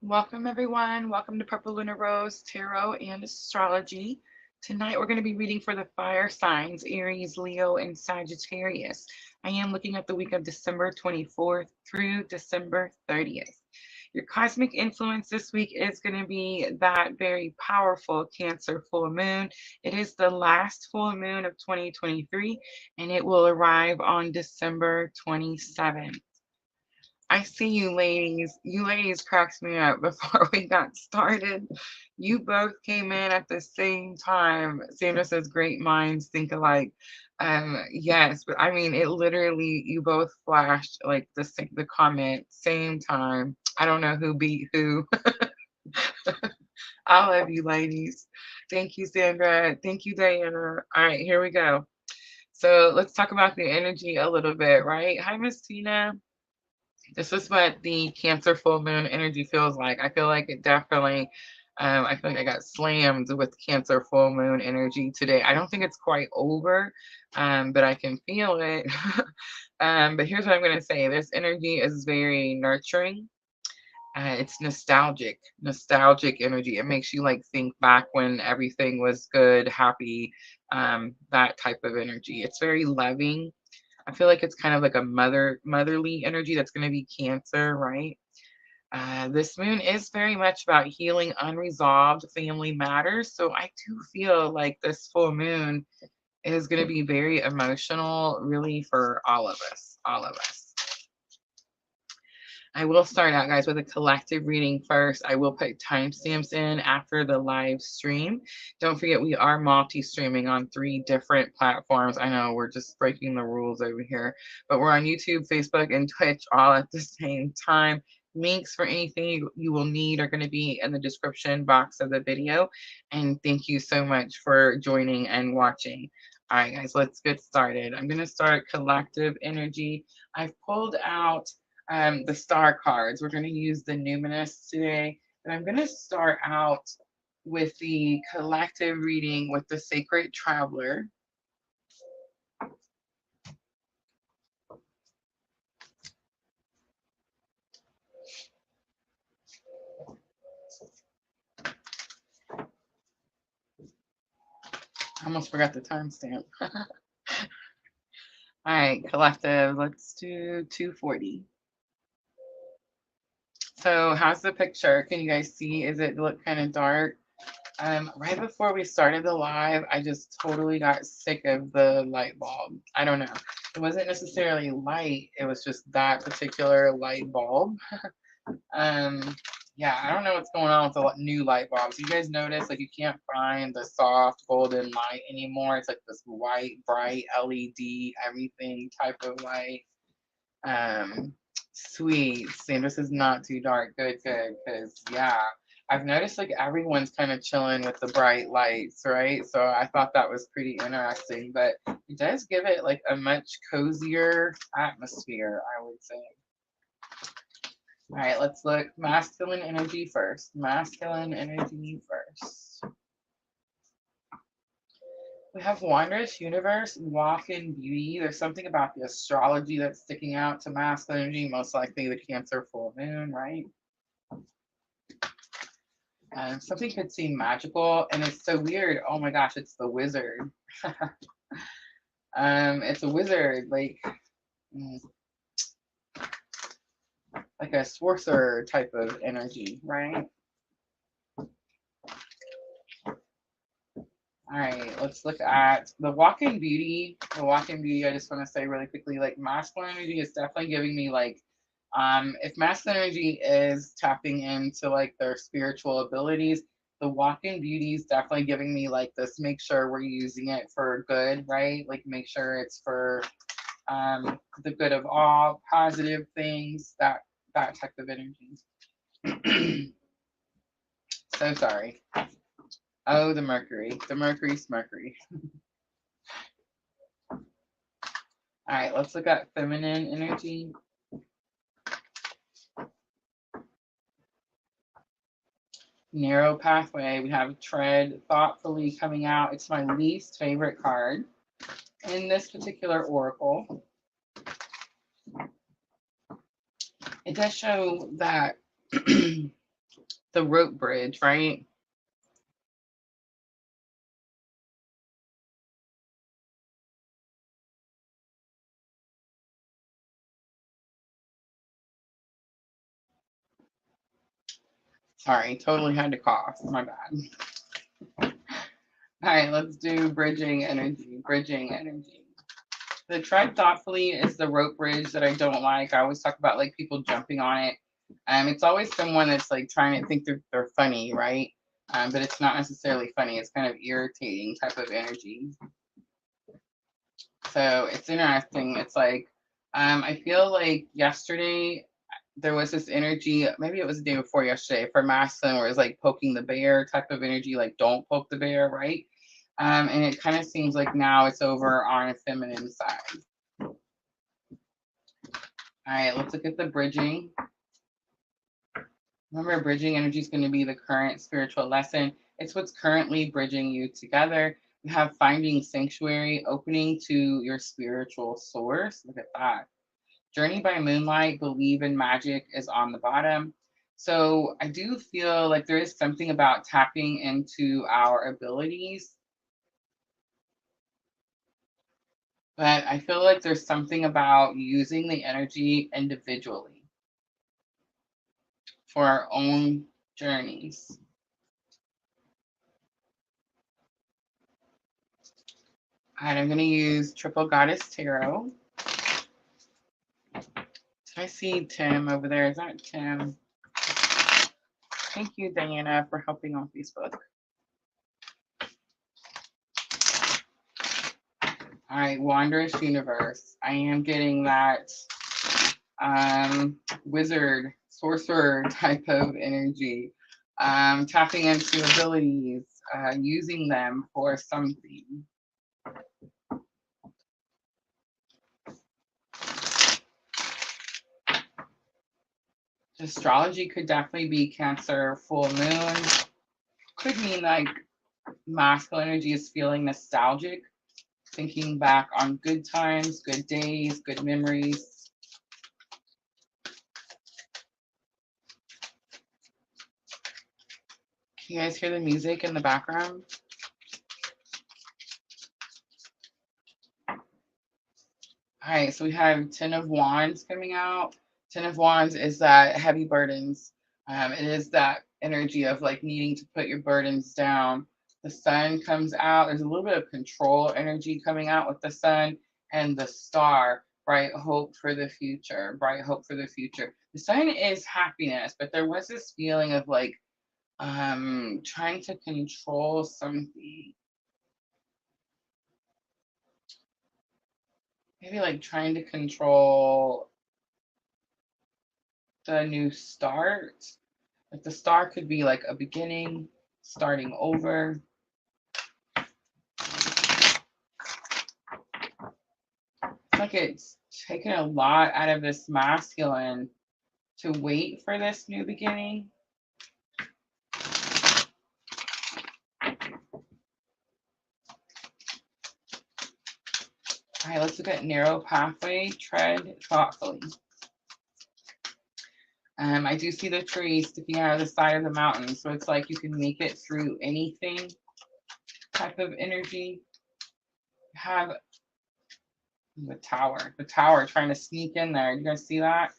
Welcome, everyone. Welcome to Purple LunaRose Tarot and Astrology. Tonight, we're going to be reading for the fire signs Aries, Leo, and Sagittarius. I am looking at the week of December 24th through December 30th. Your cosmic influence this week is going to be that very powerful Cancer full moon. It is the last full moon of 2023, and it will arrive on December 27th. I see you ladies. You ladies cracked me up before we got started. You both came in at the same time. Sandra says, great minds think alike. Yes, but I mean, it literally, you both flashed like the comment same time. I don't know who beat who. I love you ladies. Thank you, Sandra. Thank you, Diana. All right, here we go. So let's talk about the energy a little bit, right? Hi, Miss Tina. This is what the Cancer full moon energy feels like. I feel like it definitely, I feel like I got slammed with Cancer full moon energy today. I don't think it's quite over, but I can feel it. But here's what I'm going to say, this energy is very nurturing. It's nostalgic energy. It makes you like think back when everything was good, happy, that type of energy. It's very loving. I feel like it's kind of like a motherly energy that's going to be Cancer, right? This moon is very much about healing unresolved family matters. So I do feel like this full moon is going to be very emotional, really, for all of us. All of us. I will start out, guys, with a collective reading first. I will put timestamps in after the live stream. Don't forget, we are multi-streaming on 3 different platforms. I know we're just breaking the rules over here, but we're on YouTube, Facebook, and Twitch all at the same time. Links for anything you will need are going to be in the description box of the video. And thank you so much for joining and watching. All right, guys, let's get started. I'm going to start collective energy. I've pulled out the star cards. We're going to use the numinous today. And I'm going to start out with the collective reading with the sacred traveler. I almost forgot the timestamp. All right, collective, let's do 240. So how's the picture? Can you guys see? Is it look kind of dark? Right before we started the live, I just totally got sick of the light bulb. I don't know. It wasn't necessarily light. It was just that particular light bulb. Yeah, I don't know what's going on with the new light bulbs. You guys notice like you can't find the soft golden light anymore. It's like this white, bright LED, everything type of light. Sweet. Sandra says not too dark. Good, good. Because, yeah, I've noticed like everyone's kind of chilling with the bright lights, right? So I thought that was pretty interesting, but it does give it like a much cozier atmosphere, I would say. All right, let's look masculine energy first. Masculine energy first. We have Wondrous Universe, Walk in Beauty. There's something about the astrology that's sticking out to masculine energy, most likely the Cancer full moon, right? Something could seem magical, and it's so weird. Oh my gosh, it's the wizard. It's a wizard, like a sorcerer type of energy, right? All right, let's look at the Walk in Beauty. The Walk in Beauty, I just want to say really quickly, like masculine energy is definitely giving me like, if masculine energy is tapping into like their spiritual abilities, the Walk in Beauty is definitely giving me like this, make sure we're using it for good, right? Like make sure it's for the good of all, positive things, that type of energy. So sorry. Oh, the Mercury. The Mercury's Mercury. All right, let's look at feminine energy. Narrow pathway. We have tread thoughtfully coming out. It's my least favorite card in this particular oracle. It does show that the rope bridge, right? Sorry, totally had to cough. My bad. All right, let's do bridging energy. Bridging energy. The tread thoughtfully is the rope bridge that I don't like. I always talk about like people jumping on it. It's always someone that's like trying to think they're funny, right? But it's not necessarily funny. It's kind of irritating type of energy. So it's interesting. It's like I feel like yesterday there was this energy, maybe it was the day before yesterday for masculine, where it was like poking the bear type of energy, like don't poke the bear, right? And it kind of seems like now it's over on a feminine side. All right, let's look at the bridging. Remember, bridging energy is going to be the current spiritual lesson. It's what's currently bridging you together. You have finding sanctuary, opening to your spiritual source. Look at that. Journey by Moonlight, Believe in Magic is on the bottom. So I do feel like there is something about tapping into our abilities, but I feel like there's something about using the energy individually for our own journeys. All right, I'm going to use Triple Goddess Tarot. I see Tim over there. Is that Tim? Thank you, Diana, for helping on Facebook. All right, Wondrous Universe. I am getting that wizard, sorcerer type of energy. Tapping into abilities, using them for something. Astrology could definitely be Cancer full moon. Could mean like masculine energy is feeling nostalgic, thinking back on good times, good days, good memories. Can you guys hear the music in the background? All right, so we have Ten of Wands coming out. Ten of Wands is that heavy burdens. It is that energy of like needing to put your burdens down. The sun comes out. There's a little bit of control energy coming out with the sun and the star. Bright hope for the future. Bright hope for the future. The sun is happiness, but there was this feeling of like trying to control something. Maybe like trying to control the new start. Like the star could be like a beginning, starting over. It's like it's taken a lot out of this masculine to wait for this new beginning. All right, let's look at narrow pathway, tread thoughtfully. I do see the tree sticking out of the side of the mountain, so it's like you can make it through anything type of energy. Have the tower trying to sneak in there. You guys see that?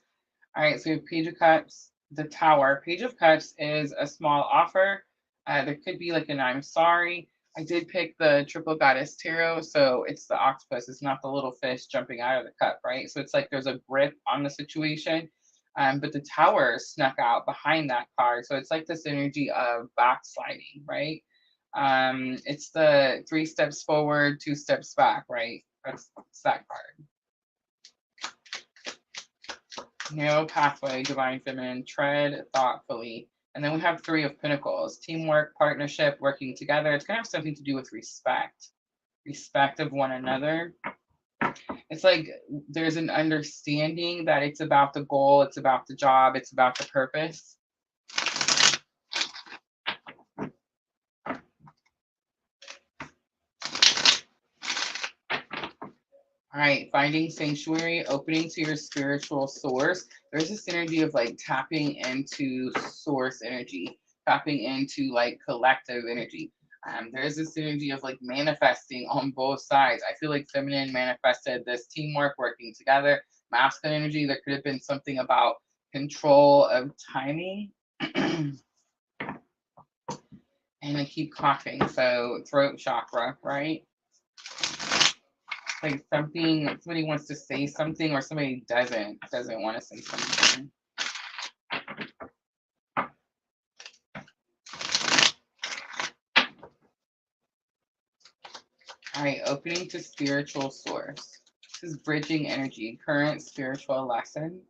All right, so we have Page of Cups, the Tower. Page of Cups is a small offer. There could be like an I'm sorry. I did pick the Triple Goddess Tarot, so it's the octopus. It's not the little fish jumping out of the cup, right? So it's like there's a grip on the situation. But the Tower snuck out behind that card. So it's like this energy of backsliding, right? It's the 3 steps forward, 2 steps back, right? That's that card. Narrow pathway, divine feminine, tread thoughtfully. And then we have 3 of Pentacles, teamwork, partnership, working together. It's going to have something to do with respect of one another. It's like there's an understanding that it's about the goal, it's about the job, it's about the purpose. All right, finding sanctuary, opening to your spiritual source. There's this energy of like tapping into source energy, tapping into like collective energy. There's this energy of like manifesting on both sides. I feel like feminine manifested this teamwork, working together. Masculine energy, there could have been something about control of timing. And I keep coughing, so throat chakra, right? Like somebody wants to say something, or somebody doesn't want to say something. All right, opening to spiritual source. This is bridging energy, current spiritual lesson.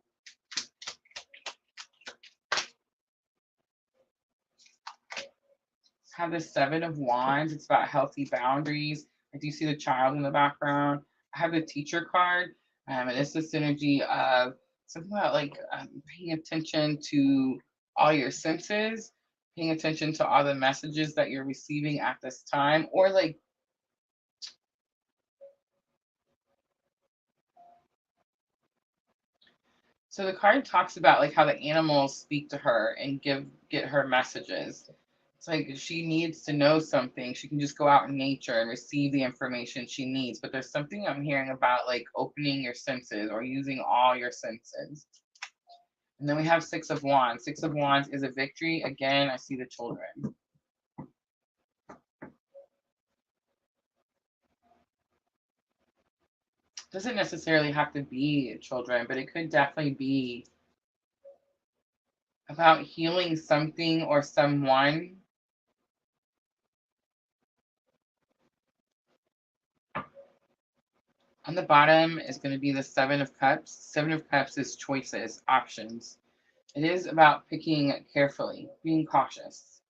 Have the 7 of Wands. It's about healthy boundaries. I do see the child in the background. I have the teacher card. And it's this energy of something about like paying attention to all your senses, paying attention to all the messages that you're receiving at this time, or like so the card talks about like how the animals speak to her and get her messages. It's like she needs to know something. She can just go out in nature and receive the information she needs. But there's something I'm hearing about like opening your senses or using all your senses. And then we have 6 of Wands. 6 of Wands is a victory. Again, I see the children. Doesn't necessarily have to be children, but it could definitely be about healing something or someone. On the bottom is going to be the 7 of Cups. 7 of Cups is choices, options. It is about picking carefully, being cautious.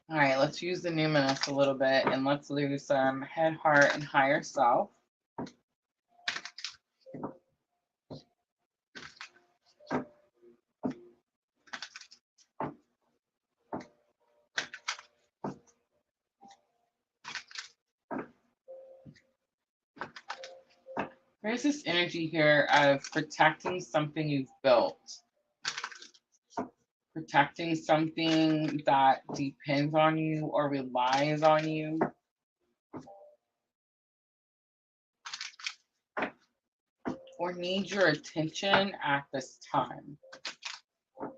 All right, let's use the numinous a little bit, and let's lose some head, heart, and higher self. There's this energy here of protecting something you've built, protecting something that depends on you or relies on you. Or needs your attention at this time. All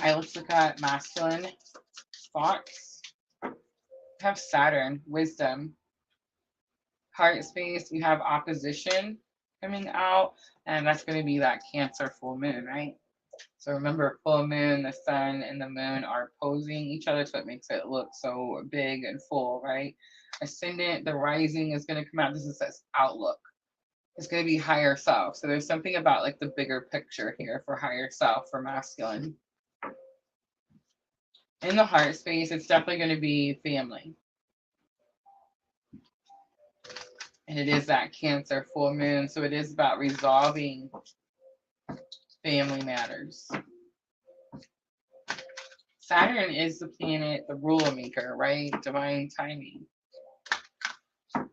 right, let's look at masculine thoughts. We have Saturn, wisdom. Heart space, we have opposition coming out, and that's going to be that Cancer full moon, right? So remember, full moon, the sun and the moon are opposing each other, so it makes it look so big and full, right? Ascendant, the rising is going to come out. This is this outlook. It's going to be higher self. So there's something about like the bigger picture here for higher self, for masculine. In the heart space, it's definitely going to be family. And it is that Cancer full moon. So it is about resolving family matters. Saturn is the planet, the ruler maker, right? Divine timing. All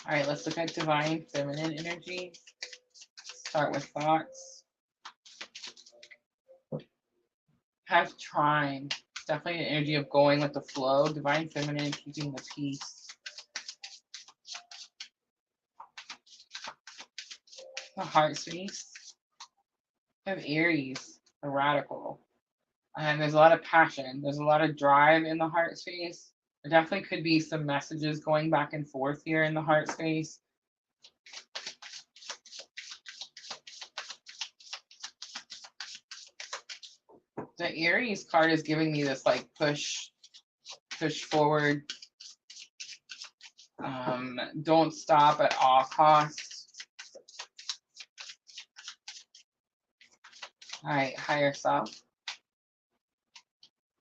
right, let's look at divine feminine energy. Start with thoughts. Have trine. Definitely an energy of going with the flow. Divine feminine, keeping the peace. The heart space. Have Aries, the radical. And there's a lot of passion. There's a lot of drive in the heart space. There definitely could be some messages going back and forth here in the heart space. The Aries card is giving me this like push forward. Don't stop at all costs. All right, higher self.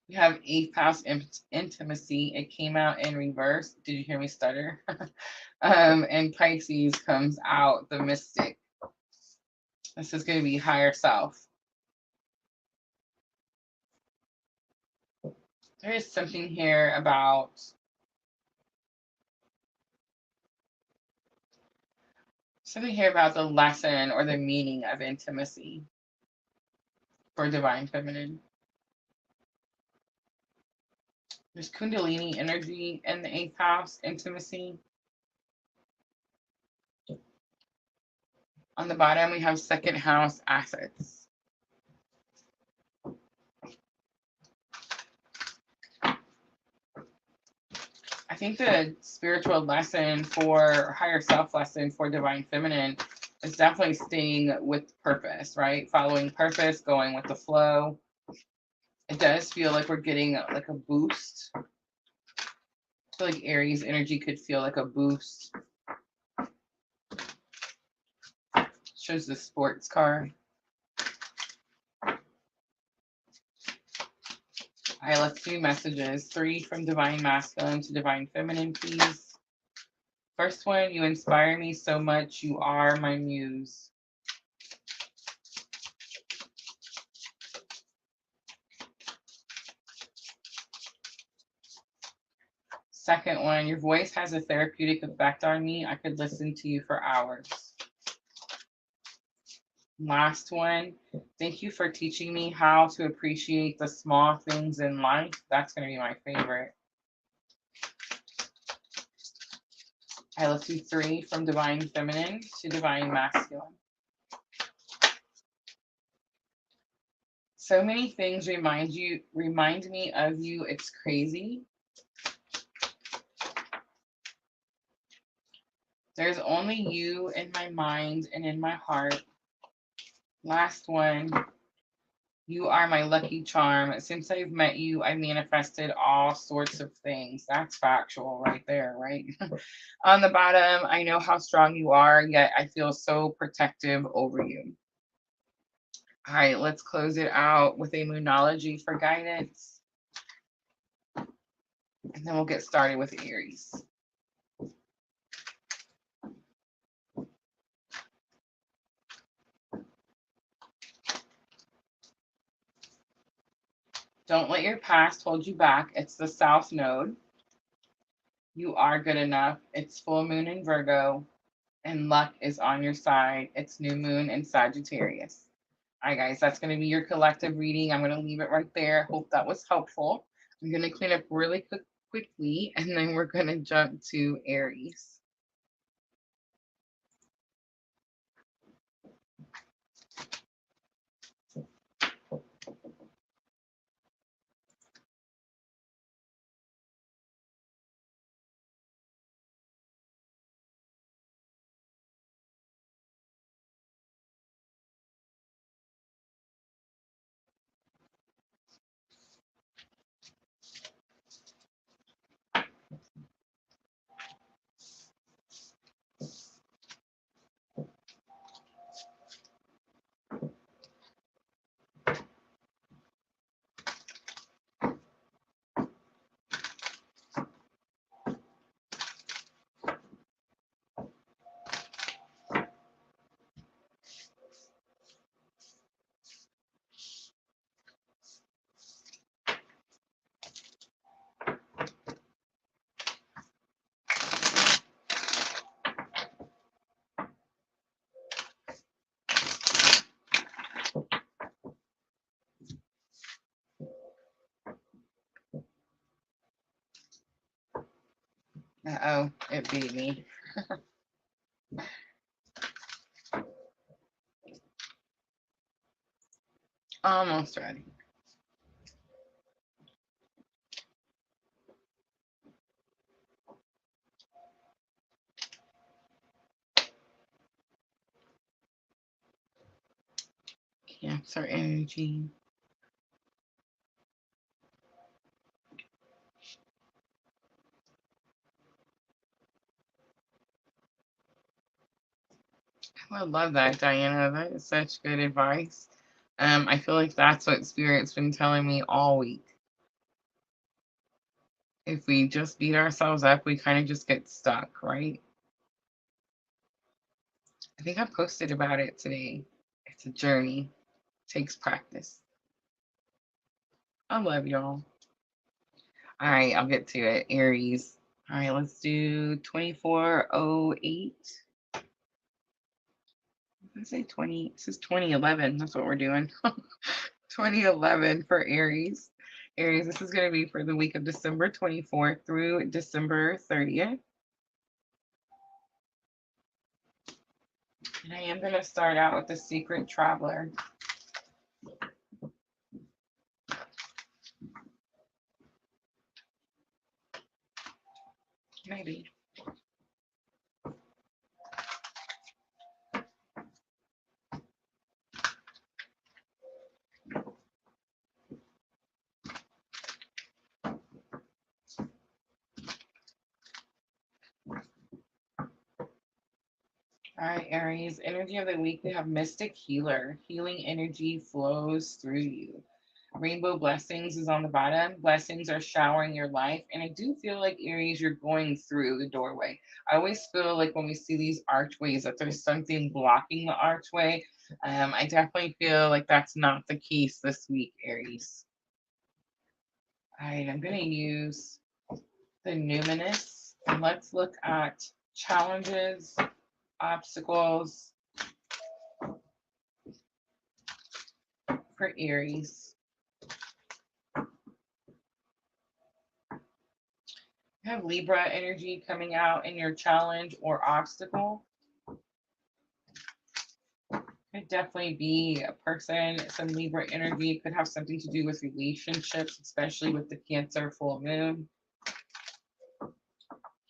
We have 8th house intimacy. It came out in reverse. Did you hear me stutter? And Pisces comes out the mystic. This is going to be higher self. There is something here about the lesson or the meaning of intimacy for divine feminine. There's Kundalini energy in the 8th house, intimacy. On the bottom, we have 2nd house, assets. I think the spiritual lesson for higher self lesson for divine feminine is definitely staying with purpose, right? Following purpose, going with the flow. It does feel like we're getting like a boost. I feel like Aries energy could feel like a boost. Shows the sports car. All right, let's do messages. 3 from divine masculine to divine feminine, please. First one, you inspire me so much. You are my muse. Second one, your voice has a therapeutic effect on me. I could listen to you for hours. Last one, thank you for teaching me how to appreciate the small things in life. That's going to be my favorite. All right, let's do 3 from divine feminine to divine masculine. So many things remind me of you. It's crazy. There's only you in my mind and in my heart. Last one. You are my lucky charm. Since I've met you, I manifested all sorts of things. That's factual right there, right? On the bottom, I know how strong you are, yet I feel so protective over you. All right, let's close it out with a moonology for guidance. And then we'll get started with Aries. Don't let your past hold you back. It's the South Node. You are good enough. It's full moon in Virgo, and luck is on your side. It's new moon in Sagittarius. All right, guys, that's going to be your collective reading. I'm going to leave it right there. Hope that was helpful. I'm going to clean up really quickly, and then we're going to jump to Aries. Uh-oh, it beat me. Almost ready. Cancer energy. I love that, Diana. That is such good advice. I feel like that's what Spirit's been telling me all week. If we just beat ourselves up, we kind of just get stuck, right? think I posted about it today. It's a journey. Takes practice. I love y'all. All right, I'll get to it. Aries. All right, let's do 2408. I say 20. This is 2011. That's what we're doing. 2011 for Aries. Aries, this is going to be for the week of December 24th through December 30th. And I am going to start out with the Secret Traveler. Maybe. All right, Aries, energy of the week, we have Mystic Healer. Healing energy flows through you. Rainbow Blessings is on the bottom. Blessings are showering your life. And I do feel like, Aries, you're going through the doorway. I always feel like when we see these archways that there's something blocking the archway. I definitely feel like that's not the case this week, Aries. All right, I'm going to use the Numinous. And let's look at challenges, obstacles for Aries. You have Libra energy coming out in your challenge or obstacle. Could definitely be a person, some Libra energy. Could have something to do with relationships, especially with the Cancer full moon.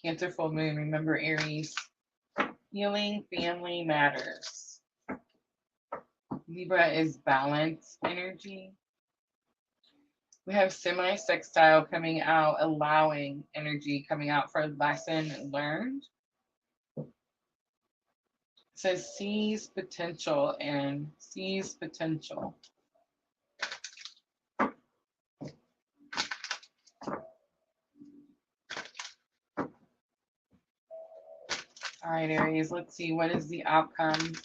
Cancer full moon, remember, Aries. Healing family matters. Libra is balance energy. We have semi-sextile coming out, allowing energy coming out for lesson learned. It says sees potential and sees potential. All right, Aries, let's see, what is the outcome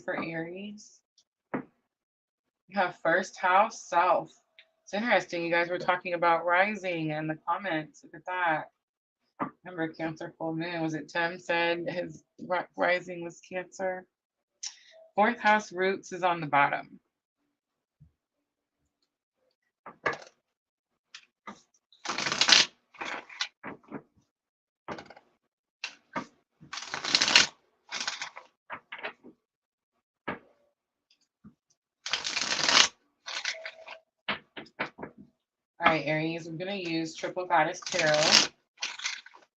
for Aries? You have first house, self. It's interesting. You guys were talking about rising in the comments. Look at that. Remember, Cancer full moon. Was it Tim said his rising was Cancer? Fourth house roots is on the bottom. All right, Aries, I'm going to use Triple Goddess Tarot.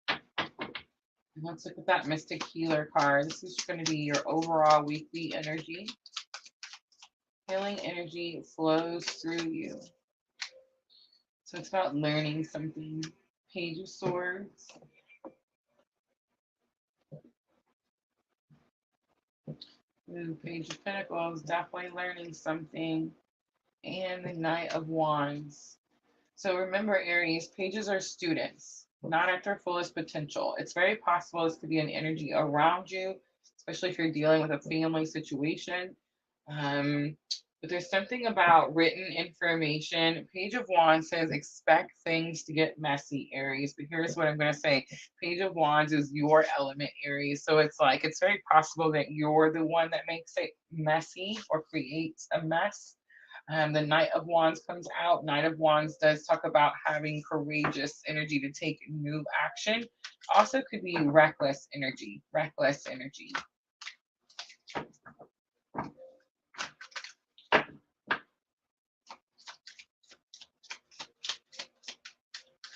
And let's look at that Mystic Healer card. This is going to be your overall weekly energy. Healing energy flows through you. So it's about learning something. Page of Swords. Ooh, Page of Pentacles, definitely learning something. And the Knight of Wands. So remember, Aries, pages are students, not at their fullest potential. It's very possible this could be an energy around you, especially if you're dealing with a family situation. But there's something about written information. Page of Wands says expect things to get messy, Aries. But here's what I'm going to say. Page of Wands is your element, Aries. So it's like it's very possible that you're the one that makes it messy or creates a mess. The Knight of Wands comes out. Knight of Wands does talk about having courageous energy to take new action. Also could be reckless energy. Reckless energy.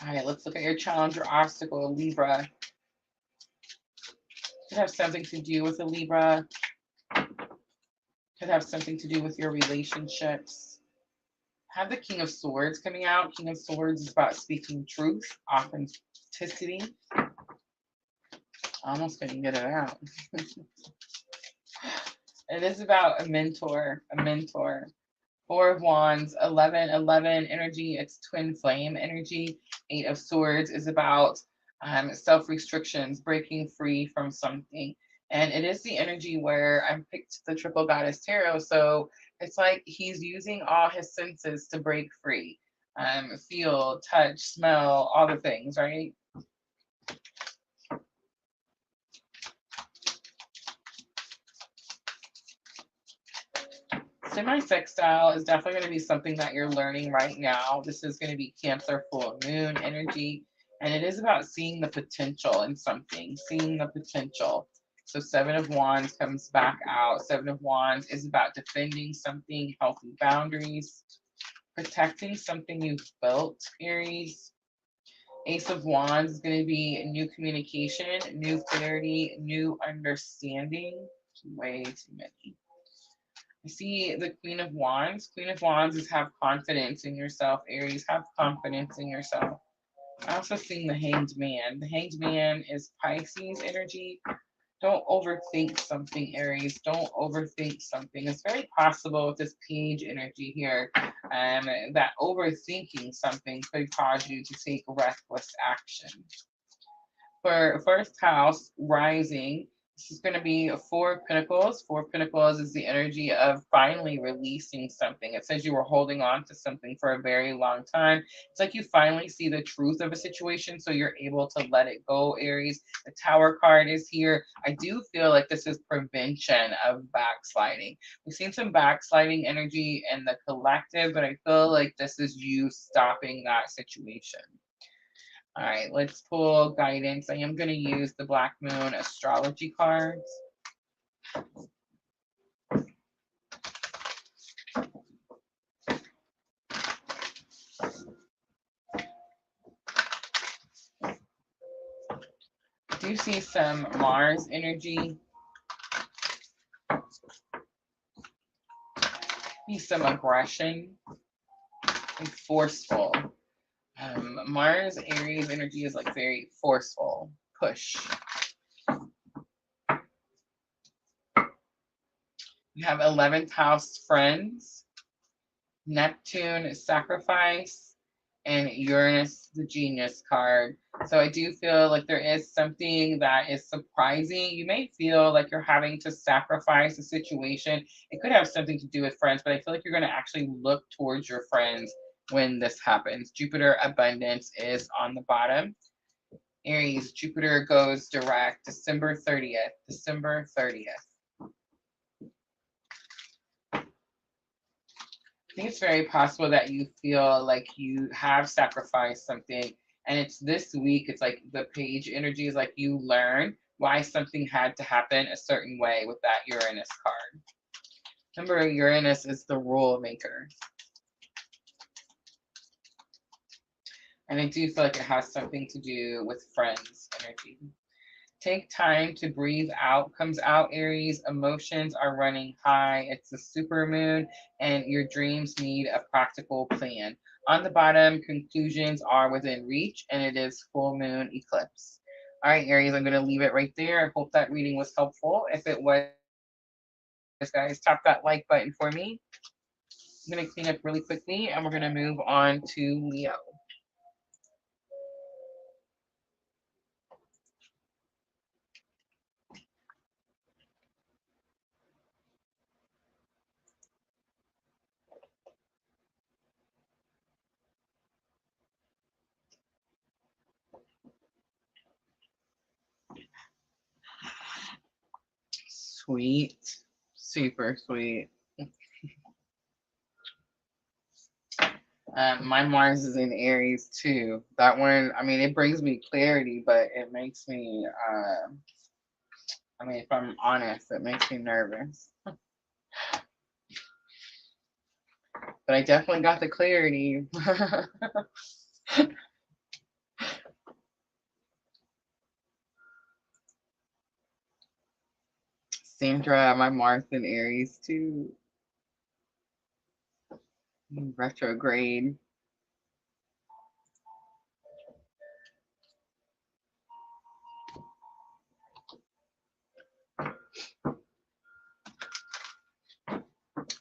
All right, let's look at your challenge or obstacle, Libra. Could have something to do with a Libra. Could have something to do with your relationships. Have the King of Swords coming out. King of Swords is about speaking truth, authenticity. I almost couldn't get it out. It is about a mentor, a mentor. Four of Wands, 11 energy, it's twin flame energy. Eight of Swords is about self-restrictions, breaking free from something. And it is the energy where I picked the Triple Goddess Tarot. So it's like he's using all his senses to break free. Feel, touch, smell, all the things, right? Semi-sextile is definitely going to be something that you're learning right now. This is going to be Cancer full moon energy, and it is about seeing the potential in something, seeing the potential. So Seven of Wands comes back out. Seven of Wands is about defending something, healthy boundaries, protecting something you've built, Aries. Ace of Wands is going to be new communication, new clarity, new understanding. Way too many. I see the Queen of Wands. Queen of Wands is have confidence in yourself, Aries. Have confidence in yourself. I also see the Hanged Man. The Hanged Man is Pisces energy. Don't overthink something, Aries. Don't overthink something. It's very possible with this page energy here that overthinking something could cause you to take reckless action. For first house, rising, this is going to be Four of Pentacles. Four of Pentacles is the energy of finally releasing something. It says you were holding on to something for a very long time. It's like you finally see the truth of a situation, so you're able to let it go, Aries. The Tower card is here. I do feel like this is prevention of backsliding. We've seen some backsliding energy in the collective, but I feel like this is you stopping that situation. All right, let's pull guidance. I am going to use the Black Moon astrology cards. I do see some Mars energy. See some aggression and forceful. Mars Aries energy is like very forceful. Push. You have 11th house friends, Neptune sacrifice, and Uranus the genius card. So I do feel like there is something that is surprising. You may feel like you're having to sacrifice a situation. It could have something to do with friends, but I feel like you're going to actually look towards your friends when this happens. Jupiter abundance is on the bottom. Aries, Jupiter goes direct December 30th. December 30th. I think it's very possible that you feel like you have sacrificed something, and it's this week. It's like the page energy is like you learn why something had to happen a certain way with that Uranus card. Remember, Uranus is the rule maker. And I do feel like it has something to do with friends energy. Take time to breathe out comes out, Aries. Emotions are running high. It's a super moon, and your dreams need a practical plan. On the bottom, conclusions are within reach, and it is full moon eclipse. All right, Aries, I'm going to leave it right there. I hope that reading was helpful. If it was, guys, tap that like button for me. I'm going to clean up really quickly, and we're going to move on to Leo. Sweet. Super sweet. My Mars is in Aries too. That one, I mean, it brings me clarity, but it makes me, I mean, if I'm honest, it makes me nervous. But I definitely got the clarity. Sandra, my Mars in Aries too. Retrograde.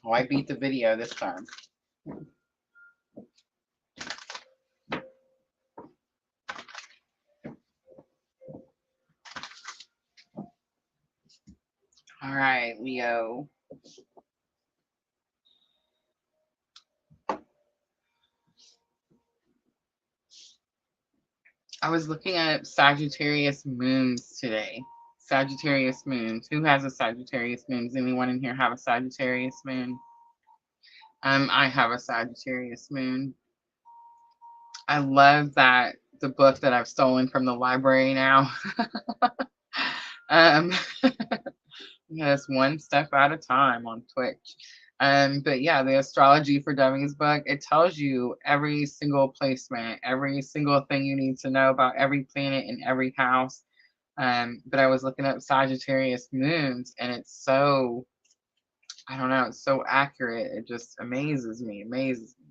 Oh, I beat the video this time. right, Leo. I was looking at Sagittarius moons today. Sagittarius moons. Who has a Sagittarius moon? Does anyone in here have a Sagittarius moon? I have a Sagittarius moon. I love that the book that I've stolen from the library now. um, yes, one step at a time on Twitch. But yeah, the Astrology for Dummies book, it tells you every single placement, every single thing you need to know about every planet in every house. But I was looking up Sagittarius moons, and it's so, I don't know, it's so accurate. It just amazes me, amazes me.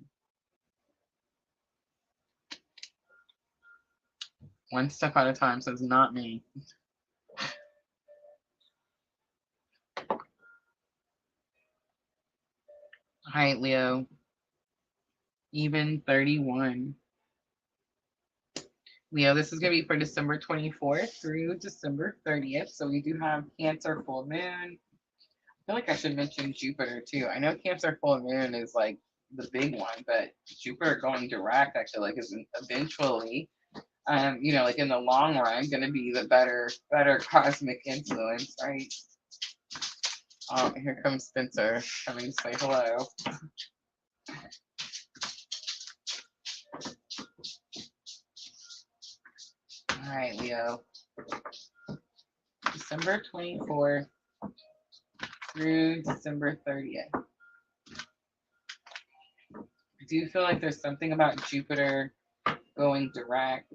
One step at a time says not me. All right, Leo. Even 31. Leo, this is going to be for December 24th through December 30th. So we do have Cancer full moon. I feel like I should mention Jupiter too. I know Cancer full moon is like the big one, but Jupiter going direct, I feel like, is eventually, you know, like in the long run, going to be the better cosmic influence, right? Here comes Spencer coming to say hello. All right, Leo. December 24th through December 30th. I do feel like there's something about Jupiter going direct,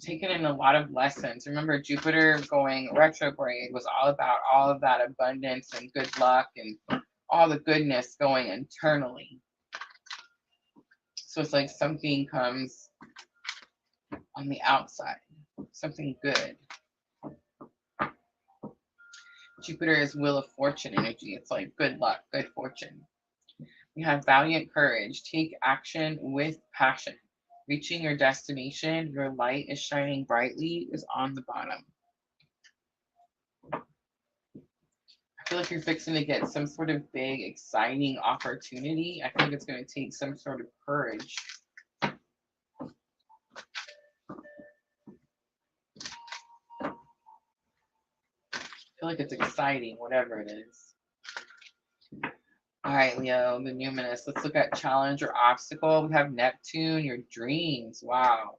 taking in a lot of lessons. Remember, Jupiter going retrograde was all about all of that abundance and good luck and all the goodness going internally. So it's like something comes on the outside, something good. Jupiter is Wheel of Fortune energy. It's like good luck, good fortune. We have valiant courage. Take action with passion. Reaching your destination, your light is shining brightly, is on the bottom. I feel like you're fixing to get some sort of big, exciting opportunity. I think it's going to take some sort of courage. I feel like it's exciting, whatever it is. All right, Leo, the numinous. Let's look at challenge or obstacle. We have Neptune, your dreams. Wow.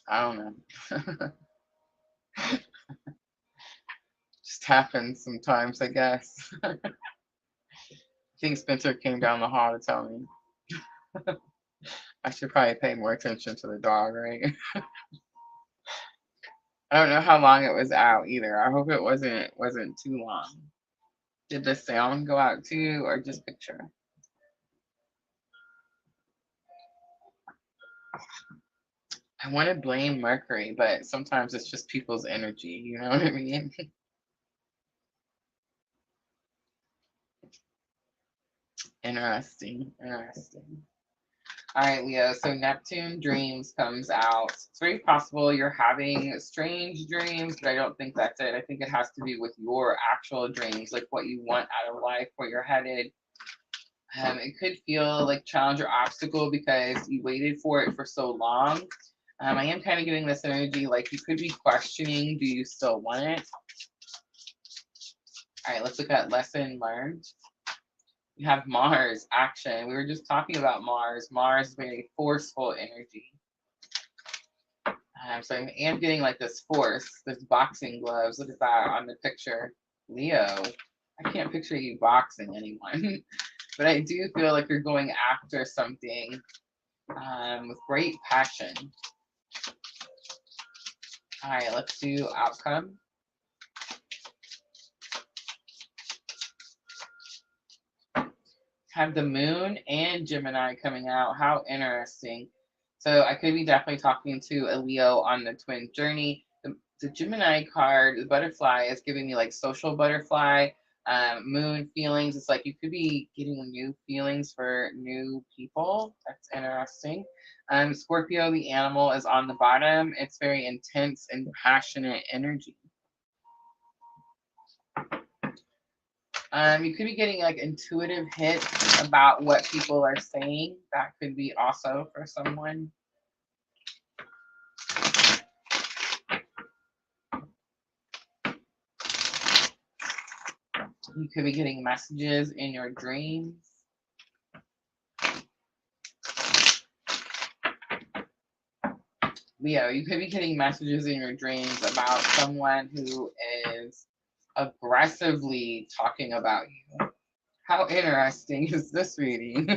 I don't know. Just happens sometimes, I guess. I think Spencer came down the hall to tell me. I should probably pay more attention to the dog, right? I don't know how long it was out either. I hope it wasn't too long. Did the sound go out too, or just picture? I want to blame Mercury, but sometimes it's just people's energy. You know what I mean? Interesting. All right, Leo. So Neptune dreams comes out. It's very possible you're having strange dreams, but I don't think that's it. I think it has to do with your actual dreams, like what you want out of life, where you're headed. It could feel like challenge or obstacle because you waited for it for so long. I am kind of getting this energy like you could be questioning, do you still want it? All right, let's look at lesson learned. We have Mars, action. We were just talking about Mars. Mars is very forceful energy. So I am getting like this force, this boxing gloves. Look at that on the picture. Leo, I can't picture you boxing anyone, but I do feel like you're going after something with great passion. All right, let's do outcome. Have the moon and Gemini coming out. How interesting. So I could be definitely talking to a Leo on the twin journey. The Gemini card, the butterfly, is giving me like social butterfly, Moon feelings, it's like you could be getting new feelings for new people. That's interesting. Scorpio, the animal, is on the bottom. It's very intense and passionate energy. You could be getting like intuitive hits about what people are saying. That could be also for someone. You could be getting messages in your dreams. Leo, you could be getting messages in your dreams about someone who is aggressively talking about you. How interesting is this reading?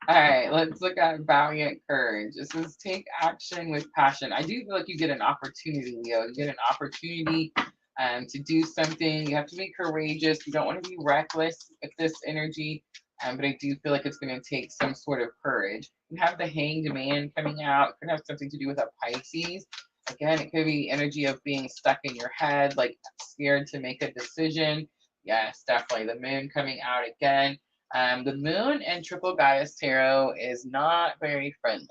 All right, let's look at valiant courage. This is take action with passion. I do feel like you get an opportunity, Leo. You get an opportunity to do something. You have to be courageous. You don't want to be reckless with this energy, but I do feel like it's going to take some sort of courage. You have the Hanged Man coming out. It could have something to do with a Pisces. Again, it could be energy of being stuck in your head, like scared to make a decision. Yes, definitely. The Moon coming out again. The Moon and Triple Goddess Tarot is not very friendly.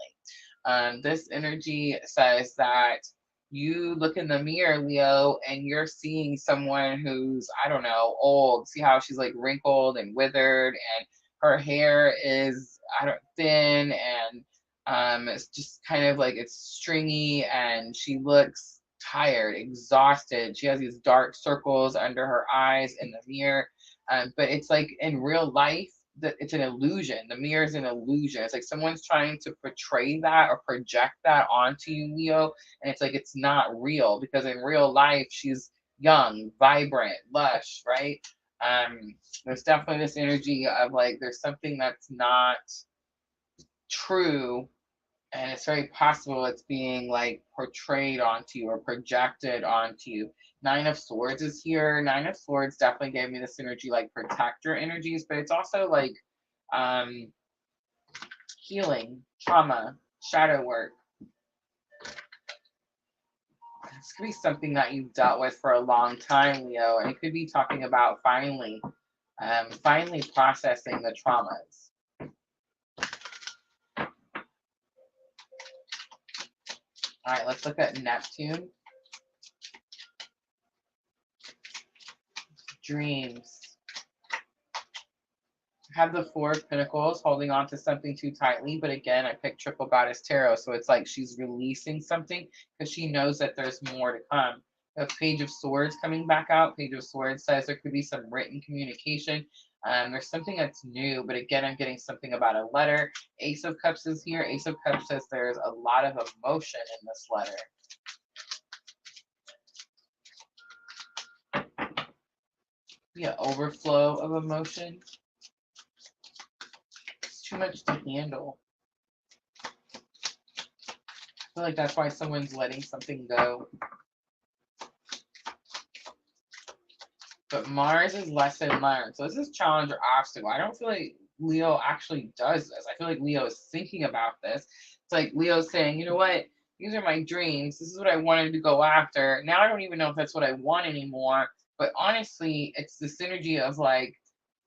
This energy says that you look in the mirror, Leo, and you're seeing someone who's, I don't know, old. See how she's like wrinkled and withered, and her hair is, thin, and it's just kind of like it's stringy, and she looks tired, exhausted. She has these dark circles under her eyes in the mirror. But it's like in real life, that it's an illusion. The mirror is an illusion. It's like someone's trying to portray that or project that onto you, Leo, and it's like it's not real, because in real life she's young, vibrant, lush, right? There's definitely this energy of like there's something that's not true, and it's very possible it's being like portrayed onto you or projected onto you. Nine of Swords is here. Nine of Swords definitely gave me this energy, like protector energies, but it's also like healing, trauma, shadow work. This could be something that you've dealt with for a long time, Leo, and it could be talking about finally processing the traumas. All right, let's look at Neptune. Dreams. I have the Four of Pentacles, holding on to something too tightly, but again, I picked Triple Goddess Tarot, so it's like she's releasing something because she knows that there's more to come. The Page of Swords coming back out. Page of Swords says there could be some written communication. There's something that's new, but again, I'm getting something about a letter. Ace of Cups is here. Ace of Cups says there's a lot of emotion in this letter. Yeah, overflow of emotion. It's too much to handle. I feel like that's why someone's letting something go. But Mars is lesson learned. So this is challenge or obstacle. I don't feel like Leo actually does this. I feel like Leo is thinking about this. It's like Leo's saying, you know what? These are my dreams. This is what I wanted to go after. Now I don't even know if that's what I want anymore. But honestly, it's the synergy of like,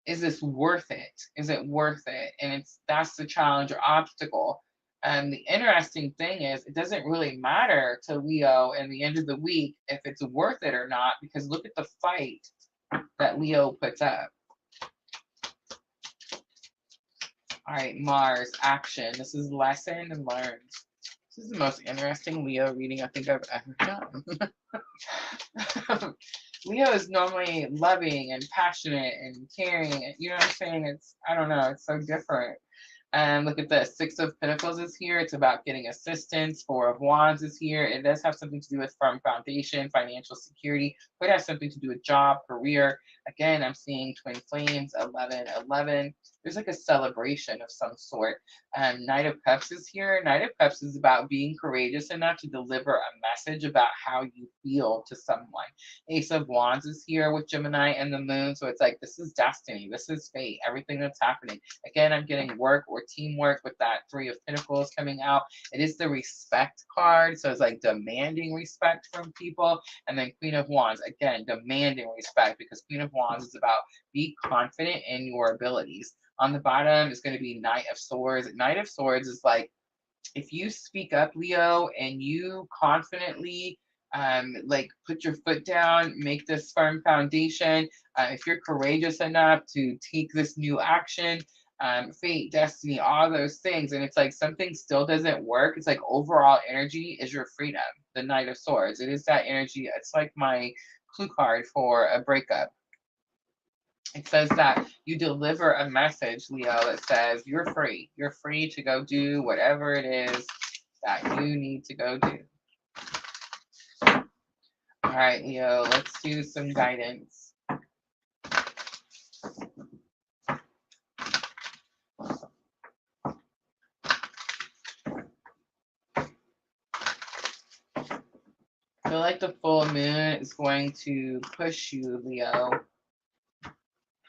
is this worth it? Is it worth it? And that's the challenge or obstacle. And the interesting thing is, it doesn't really matter to Leo in the end of the week if it's worth it or not, because look at the fight that Leo puts up. All right, Mars, action. This is lesson and learned. This is the most interesting Leo reading I think I've ever done. Leo is normally loving and passionate and caring. You know what I'm saying? I don't know, it's so different. And look at this. Six of Pentacles is here. It's about getting assistance. Four of Wands is here. It does have something to do with firm foundation, financial security. Could have something to do with job, career. Again, I'm seeing twin flames, 11, 11. There's like a celebration of some sort. Knight of Cups is here. Knight of Cups is about being courageous enough to deliver a message about how you feel to someone. Ace of Wands is here with Gemini and the moon. So it's like, this is destiny. This is fate. Everything that's happening. Again, I'm getting work or teamwork with that Three of Pentacles coming out. It is the respect card. So it's like demanding respect from people. And then Queen of Wands, again, demanding respect, because Queen of Wands is about be confident in your abilities. On the bottom is going to be Knight of Swords. Knight of Swords is like, if you speak up, Leo, and you confidently like put your foot down, make this firm foundation, if you're courageous enough to take this new action, fate, destiny, all those things, and it's like something still doesn't work, it's like overall energy is your freedom. The Knight of Swords, it is that energy. It's like my clue card for a breakup. It says that you deliver a message, Leo, that says you're free. You're free to go do whatever it is that you need to go do. All right, Leo, let's do some guidance. I feel like the full moon is going to push you, Leo.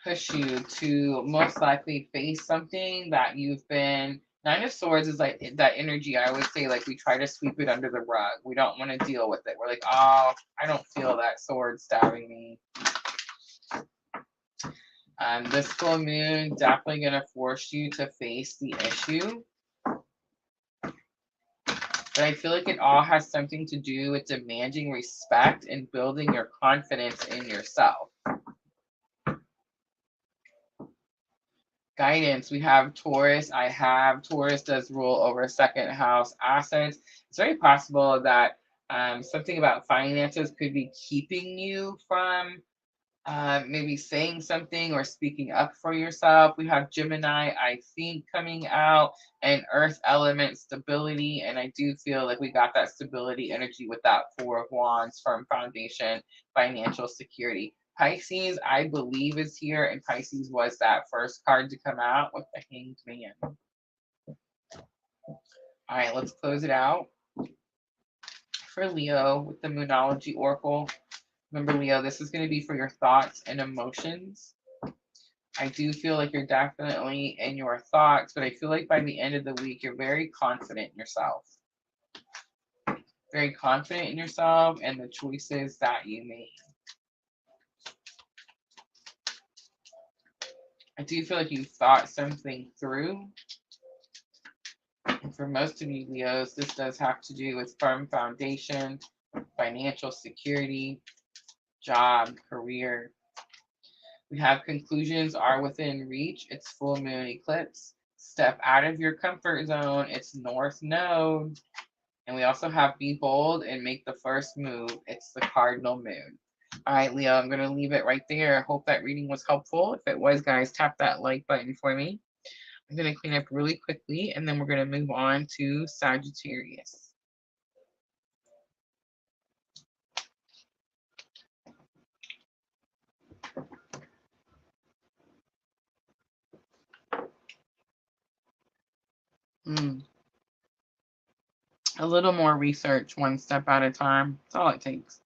Push you to most likely face something that you've been. Nine of Swords is like that energy. I always say, like, we try to sweep it under the rug. We don't want to deal with it. We're like, oh, I don't feel that sword stabbing me. This full moon definitely going to force you to face the issue. But I feel like it all has something to do with demanding respect and building your confidence in yourself. Guidance, we have Taurus. Taurus does rule over second house assets. It's very possible that something about finances could be keeping you from maybe saying something or speaking up for yourself. We have Gemini, I think, coming out, and Earth element stability. And I do feel like we got that stability energy with that Four of Wands, firm foundation, financial security. Pisces, I believe, is here, and Pisces was that first card to come out with the Hanged Man. All right, let's close it out for Leo with the Moonology Oracle. Remember, Leo, this is going to be for your thoughts and emotions. I do feel like you're definitely in your thoughts, but I feel like by the end of the week, you're very confident in yourself. Very confident in yourself and the choices that you made. I do feel like you thought something through. And for most of you, Leos, this does have to do with firm foundation, financial security, job, career. We have conclusions are within reach. It's full moon eclipse. Step out of your comfort zone. It's North Node. And we also have be bold and make the first move. It's the cardinal moon. All right, Leo, I'm going to leave it right there. I hope that reading was helpful. If it was, guys, tap that like button for me. I'm going to clean up really quickly, and then we're going to move on to Sagittarius. A little more research, one step at a time. That's all it takes.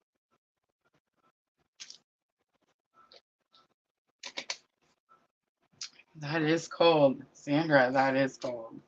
That is cold. Sandra, that is cold.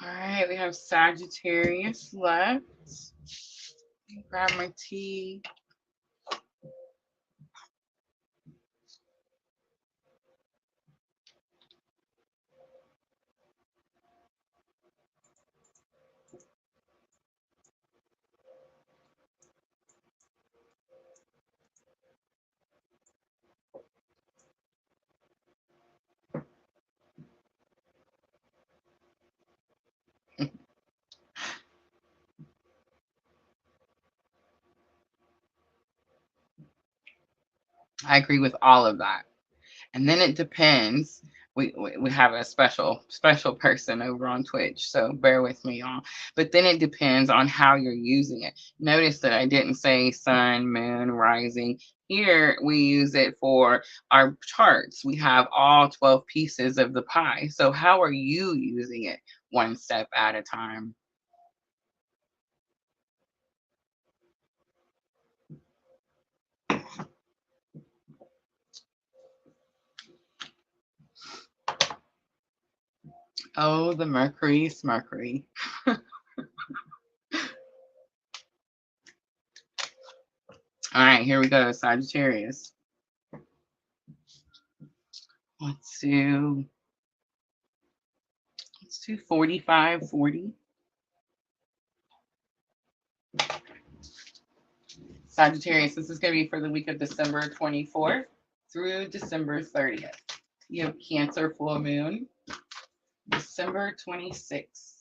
All right, we have Sagittarius left. Grab my tea. I agree with all of that. And then it depends. We have a special person over on Twitch, so bear with me, y'all. But then it depends on how you're using it. Notice that I didn't say sun, moon, rising. Here we use it for our charts. We have all 12 pieces of the pie. So how are you using it one step at a time? Oh, the Mercury. All right, here we go, Sagittarius. Let's do 45, 40. Sagittarius, this is going to be for the week of December 24th through December 30th. You have Cancer full moon, December 26th.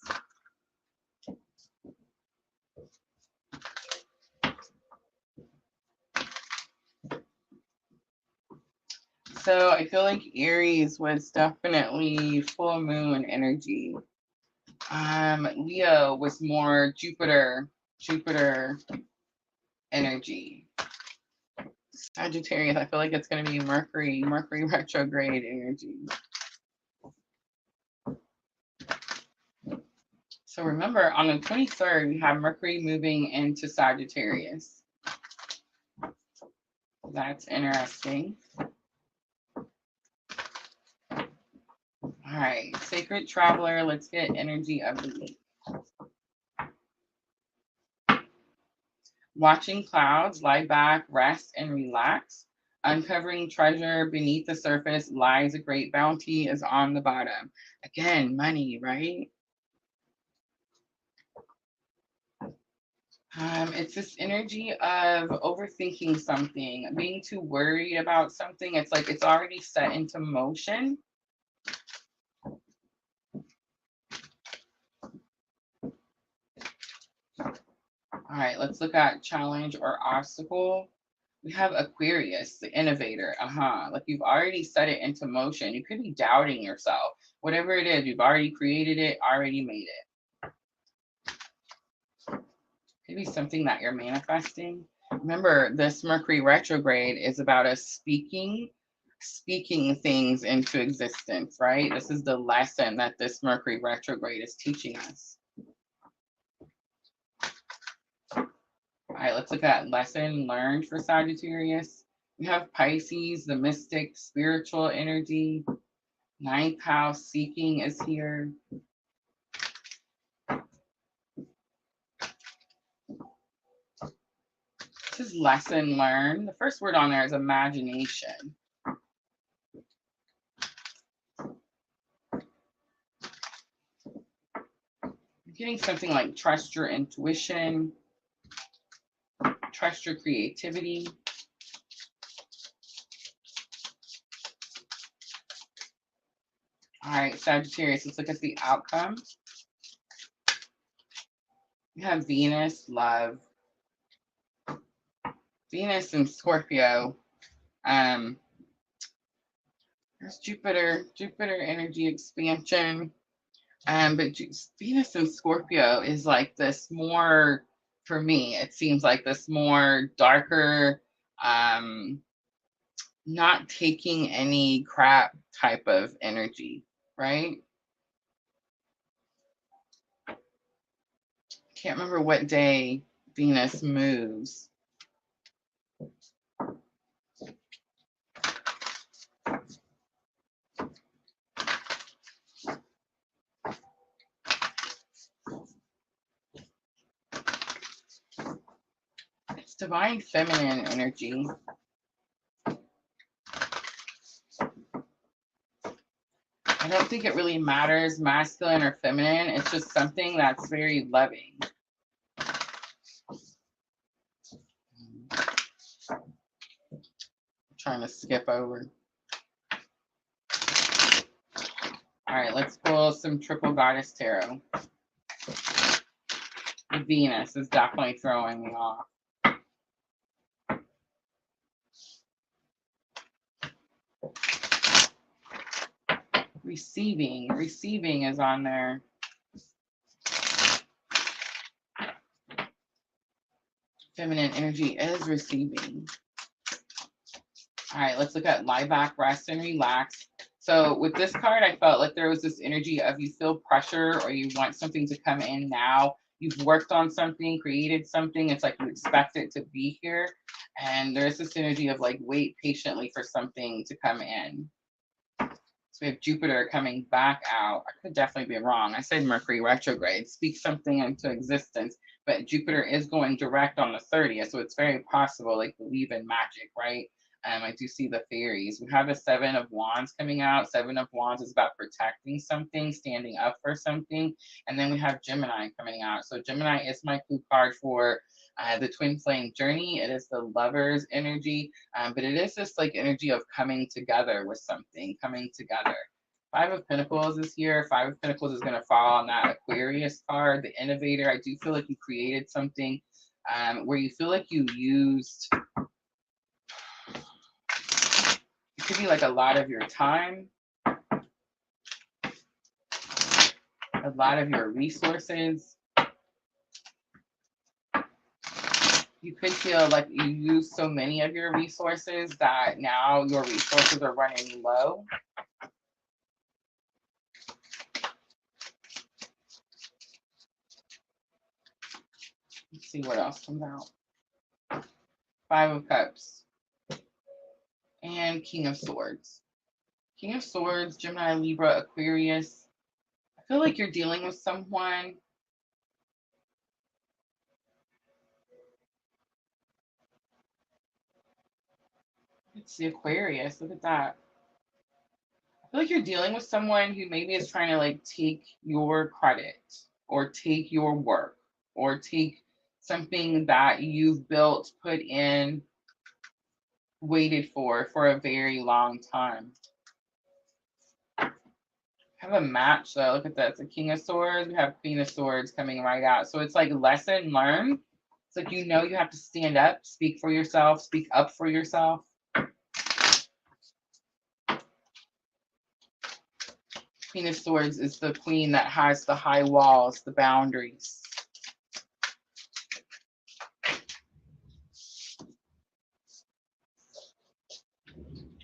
So I feel like Aries was definitely full moon energy. Leo was more Jupiter energy. Sagittarius, I feel like it's going to be Mercury retrograde energy. So remember, on the 23rd, we have Mercury moving into Sagittarius. That's interesting. All right, Sacred Traveler, let's get energy of the week. Watching clouds, lie back, rest, and relax. Uncovering treasure beneath the surface lies a great bounty is on the bottom. Again, money, right? It's this energy of overthinking something, being too worried about something. It's like it's already set into motion. All right, let's look at challenge or obstacle. We have Aquarius, the innovator. Like you've already set it into motion. You could be doubting yourself. Whatever it is, you've already created it, already made it. Could be something that you're manifesting. Remember, this Mercury retrograde is about us speaking things into existence, right? This is the lesson that this Mercury retrograde is teaching us. All right, let's look at lesson learned for Sagittarius. We have Pisces, the mystic, spiritual energy. Ninth house seeking is here. This is lesson learned. The first word on there is imagination. I'm getting something like trust your intuition, trust your creativity. All right, Sagittarius, let's look at the outcome. We have Venus, love. Venus and Scorpio. There's Jupiter energy expansion. But Venus and Scorpio is like this more, for me, it seems like this more darker, not taking any crap type of energy, right? Can't remember what day Venus moves. It's divine feminine energy. I don't think it really matters masculine or feminine. It's just something that's very loving. I'm trying to skip over. All right, let's pull some Triple Goddess Tarot. Venus is definitely throwing me off. Receiving is on there. Feminine energy is receiving. All right, let's look at lie back, rest, and relax. So with this card, I felt like there was this energy of you feel pressure or you want something to come in now. You've worked on something, created something. It's like you expect it to be here. And there's this energy of like wait patiently for something to come in. So we have Jupiter coming back out. I could definitely be wrong. I said Mercury retrograde, speak something into existence, but Jupiter is going direct on the 30th. So it's very possible, like believe in magic, right? I do see the fairies. We have the 7 of Wands coming out. 7 of Wands is about protecting something, standing up for something. And then we have Gemini coming out. So Gemini is my clue card for the twin flame journey. It is the lover's energy, but it is this like energy of coming together with something, coming together. 5 of Pentacles is here. 5 of Pentacles is going to fall on that Aquarius card, the innovator. I do feel like you created something where you feel like you used, it could be like a lot of your time, a lot of your resources. You could feel like you use so many of your resources that now your resources are running low. Let's see what else comes out. 5 of Cups and King of Swords. King of Swords, Gemini, Libra, Aquarius. I feel like you're dealing with someone Let's see, Aquarius, look at that. I feel like you're dealing with someone who maybe is trying to like take your credit or take your work or take something that you've built, put in, waited for a very long time. I have a match though. Look at that. It's a King of Swords. We have Queen of Swords coming right out. So it's like lesson learned. It's like you know you have to stand up, speak for yourself, speak up for yourself. Queen of Swords is the queen that has the high walls, the boundaries.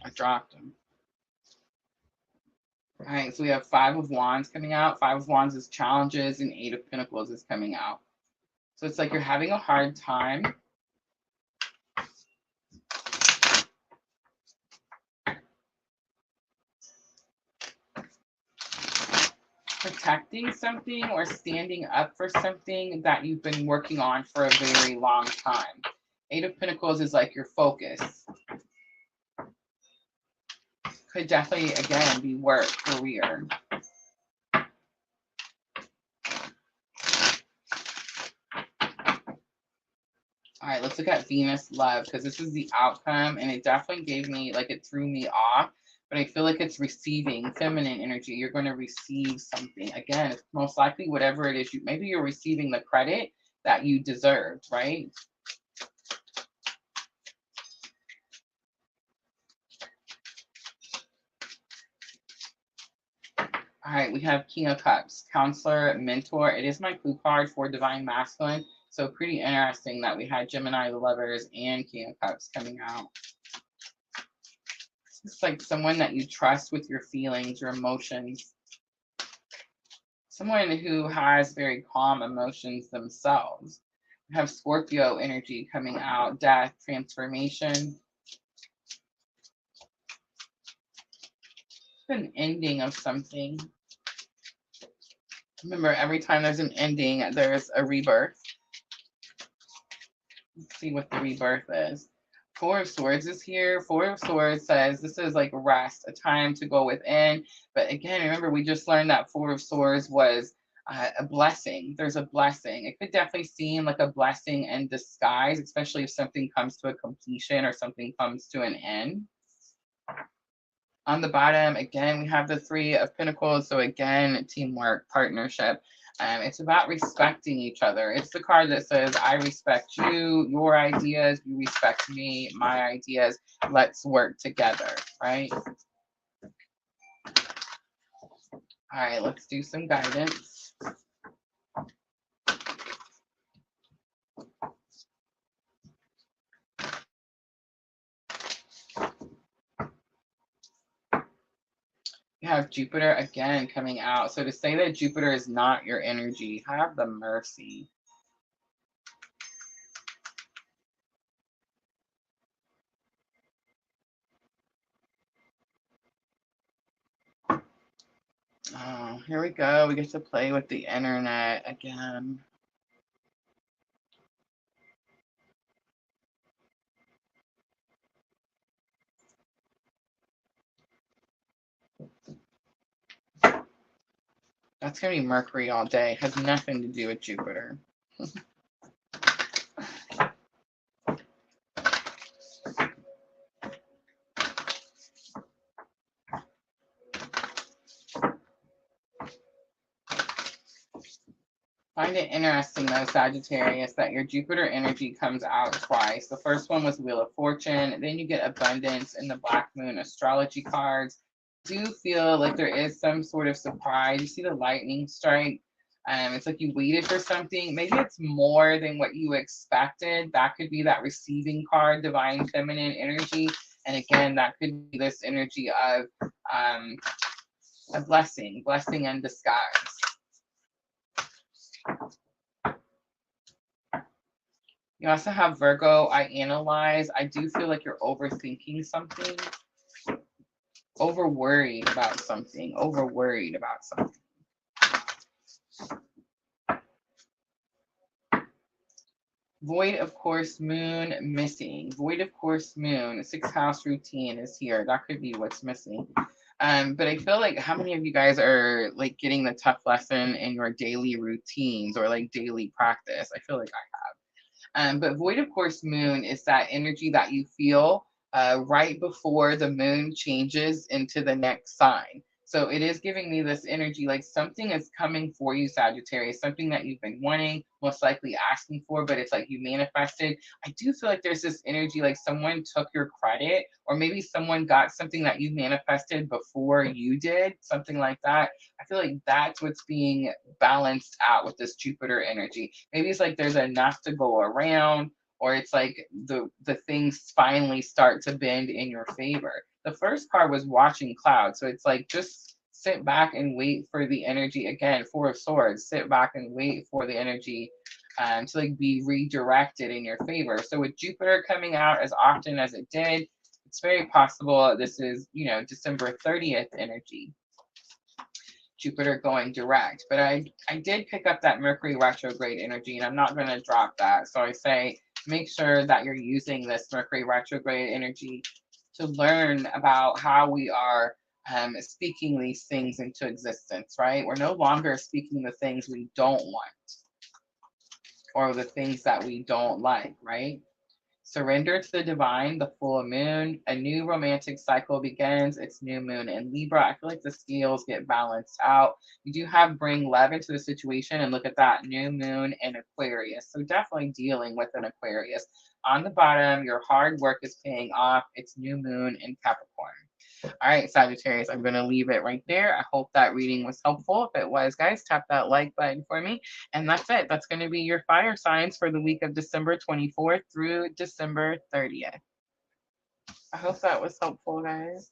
I dropped them. All right, so we have 5 of Wands coming out. 5 of Wands is challenges, and 8 of Pentacles is coming out. So it's like you're having a hard time. Protecting something or standing up for something that you've been working on for a very long time. 8 of Pentacles is like your focus. Could definitely, again, be work, career. All right, let's look at Venus love, because this is the outcome, and it definitely gave me, like, it threw me off, but I feel like it's receiving feminine energy. You're going to receive something. Again, it's most likely whatever it is, maybe you're receiving the credit that you deserved, right? All right, we have King of Cups, counselor, mentor. It is my clue card for divine masculine. So pretty interesting that we had Gemini, the lovers, and King of Cups coming out. It's like someone that you trust with your feelings, your emotions. Someone who has very calm emotions themselves. We have Scorpio energy coming out, death, transformation. An ending of something. Remember, every time there's an ending, there's a rebirth. Let's see what the rebirth is. 4 of Swords is here. 4 of Swords says this is like rest, a time to go within. But again, remember, we just learned that 4 of Swords was a blessing. There's a blessing. It could definitely seem like a blessing in disguise, especially if something comes to a completion or something comes to an end. On the bottom, again, we have the 3 of Pentacles. So again, teamwork, partnership. It's about respecting each other. It's the card that says, I respect you, your ideas, you respect me, my ideas. Let's work together, right? All right, let's do some guidance. You have Jupiter again coming out. So to say that Jupiter is not your energy, have the mercy. Oh, here we go. We get to play with the internet again. That's going to be Mercury all day. Has nothing to do with Jupiter. Find it interesting, though, Sagittarius, that your Jupiter energy comes out twice. The first one was Wheel of Fortune. Then you get Abundance in the Black Moon astrology cards. I do feel like there is some sort of surprise. You see the lightning strike. It's like you waited for something. Maybe it's more than what you expected. That could be that receiving card, divine feminine energy. And again, that could be this energy of a blessing in disguise. You also have Virgo. I analyze. I do feel like you're overthinking something, over worried about something, Void of course moon missing. Void of course moon. 6th house routine is here. That could be what's missing. But I feel like how many of you guys are like getting the tough lesson in your daily routines or like daily practice? I feel like I have. But void of course moon is that energy that you feel right before the moon changes into the next sign. So it is giving me this energy like something is coming for you, Sagittarius, something that you've been wanting, most likely asking for, but it's like you manifested. I do feel like there's this energy like someone took your credit, or maybe someone got something that you manifested before you did, something like that. I feel like that's what's being balanced out with this Jupiter energy. Maybe it's like there's enough to go around, or it's like the things finally start to bend in your favor. The first card was watching clouds, so it's like just sit back and wait for the energy. Again, 4 of Swords, sit back and wait for the energy to like be redirected in your favor. So with Jupiter coming out as often as it did, it's very possible this is, you know, December 30th energy. Jupiter going direct. But I did pick up that Mercury retrograde energy, and I'm not going to drop that. So I say make sure that you're using this Mercury retrograde energy to learn about how we are speaking these things into existence, right? We're no longer speaking the things we don't want or the things that we don't like, right? Surrender to the divine, the full moon. A new romantic cycle begins. It's new moon in Libra. I feel like the scales get balanced out. You do have bring love into the situation, and look at that new moon in Aquarius. So definitely dealing with an Aquarius. On the bottom, your hard work is paying off. It's new moon in Capricorn. All right, Sagittarius, I'm going to leave it right there. I hope that reading was helpful. If it was, guys, tap that like button for me. And that's it. That's going to be your fire signs for the week of December 24th through December 30th. I hope that was helpful, guys.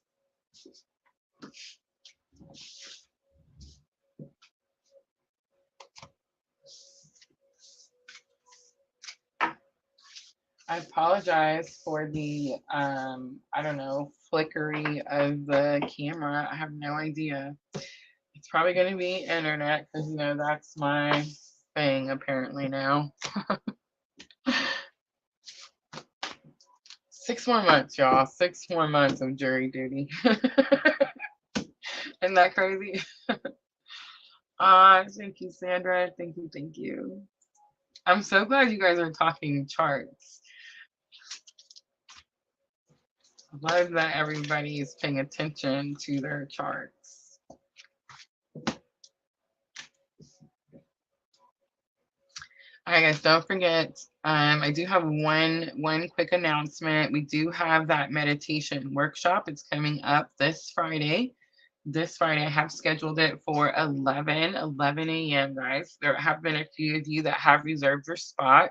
I apologize for the, I don't know, flickery of the camera. I have no idea. It's probably going to be internet because, you know, that's my thing apparently now. 6 more months, y'all. 6 more months of jury duty. Isn't that crazy? Thank you, Sandra. Thank you, thank you. I'm so glad you guys are talking charts. I love that everybody is paying attention to their charts. All right, guys, don't forget, I do have one quick announcement. We do have that meditation workshop. It's coming up this Friday. this Friday. I have scheduled it for 11 a.m., guys. There have been a few of you that have reserved your spot.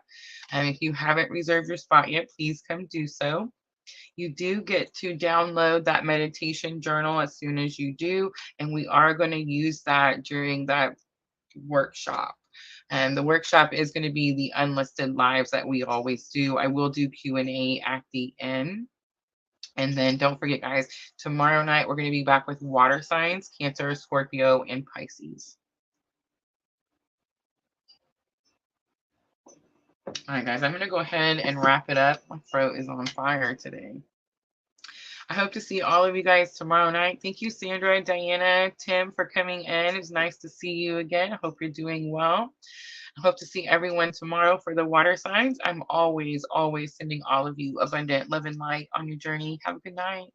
And if you haven't reserved your spot yet, please come do so. You do get to download that meditation journal as soon as you do. And we are going to use that during that workshop. And the workshop is going to be the unlisted lives that we always do. I will do Q&A at the end. And then don't forget, guys, tomorrow night we're going to be back with water signs, Cancer, Scorpio, and Pisces. All right, guys, I'm going to go ahead and wrap it up. My throat is on fire today. I hope to see all of you guys tomorrow night. Thank you, Sandra, Diana, Tim, for coming in. It's nice to see you again. I hope you're doing well. I hope to see everyone tomorrow for the water signs. I'm always, always sending all of you abundant love and light on your journey. Have a good night.